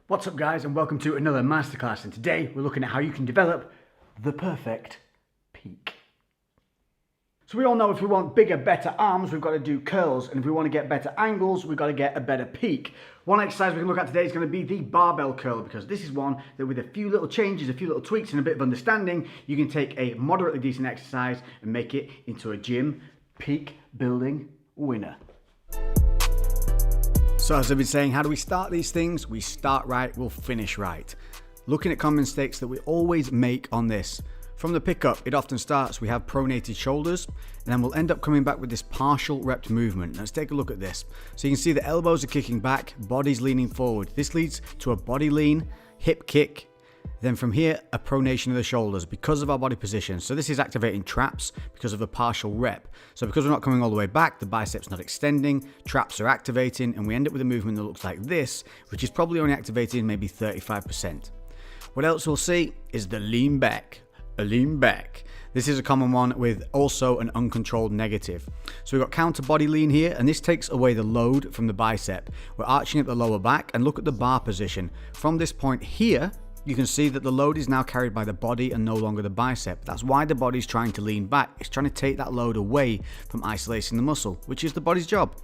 What's up guys, and welcome to another masterclass, and today we're looking at how you can develop the perfect peak. So we all know if we want bigger, better arms, we've got to do curls, and if we want to get better angles, we've got to get a better peak. One exercise we can look at today is going to be the barbell curl, because this is one that with a few little changes, a few little tweaks and a bit of understanding, you can take a moderately decent exercise and make it into a gym peak building winner. So as I've been saying, how do we start these things? We start right, we'll finish right. Looking at common mistakes that we always make on this. From the pickup, it often starts, we have pronated shoulders, and then we'll end up coming back with this partial rep movement. Let's take a look at this. So you can see the elbows are kicking back, body's leaning forward. This leads to a body lean, hip kick, then from here, a pronation of the shoulders because of our body position. So this is activating traps because of the partial rep. So because we're not coming all the way back, the biceps not extending, traps are activating, and we end up with a movement that looks like this, which is probably only activating maybe 35%. What else we'll see is the lean back, a lean back. This is a common one with also an uncontrolled negative. So we've got counter body lean here, and this takes away the load from the bicep. We're arching at the lower back, and look at the bar position. From this point here, you can see that the load is now carried by the body and no longer the bicep. That's why the body's trying to lean back. It's trying to take that load away from isolating the muscle, which is the body's job.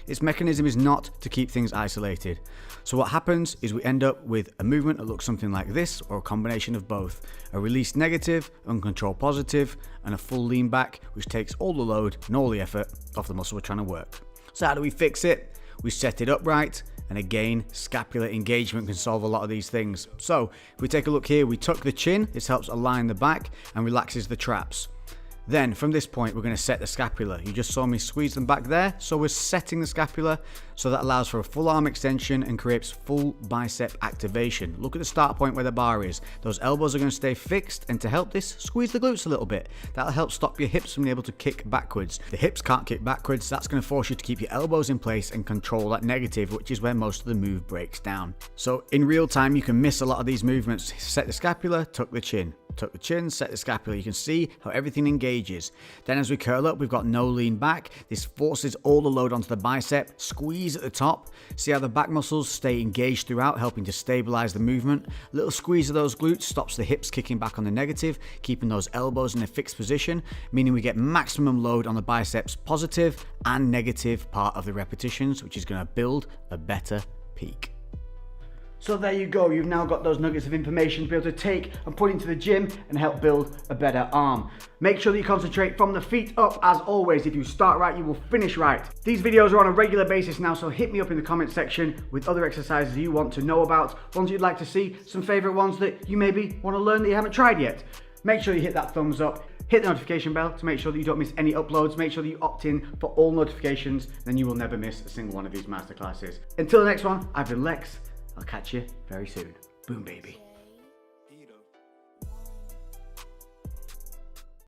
Its mechanism is not to keep things isolated. So what happens is we end up with a movement that looks something like this, or a combination of both. A release negative, uncontrolled positive, and a full lean back, which takes all the load and all the effort off the muscle we're trying to work. So how do we fix it? We set it up right. And again, scapular engagement can solve a lot of these things. So if we take a look here, we tuck the chin. This helps align the back and relaxes the traps. Then from this point, we're going to set the scapula. You just saw me squeeze them back there. So we're setting the scapula. So that allows for a full arm extension and creates full bicep activation. Look at the start point where the bar is. Those elbows are going to stay fixed. And to help this, squeeze the glutes a little bit. That'll help stop your hips from being able to kick backwards. The hips can't kick backwards. That's going to force you to keep your elbows in place and control that negative, which is where most of the move breaks down. So in real time, you can miss a lot of these movements. Set the scapula, tuck the chin. Tuck the chin, set the scapula. You can see how everything engages. Then as we curl up, we've got no lean back. This forces all the load onto the bicep. Squeeze at the top. See how the back muscles stay engaged throughout, helping to stabilize the movement. A little squeeze of those glutes stops the hips kicking back on the negative, keeping those elbows in a fixed position, meaning we get maximum load on the biceps positive and negative part of the repetitions, which is going to build a better peak. So there you go, you've now got those nuggets of information to be able to take and put into the gym and help build a better arm. Make sure that you concentrate from the feet up. As always, if you start right, you will finish right. These videos are on a regular basis now, so hit me up in the comment section with other exercises you want to know about, ones you'd like to see, some favorite ones that you maybe want to learn that you haven't tried yet. Make sure you hit that thumbs up, hit the notification bell to make sure that you don't miss any uploads. Make sure that you opt in for all notifications, then you will never miss a single one of these masterclasses. Until the next one, I've been Lex. I'll catch you very soon. Boom, baby.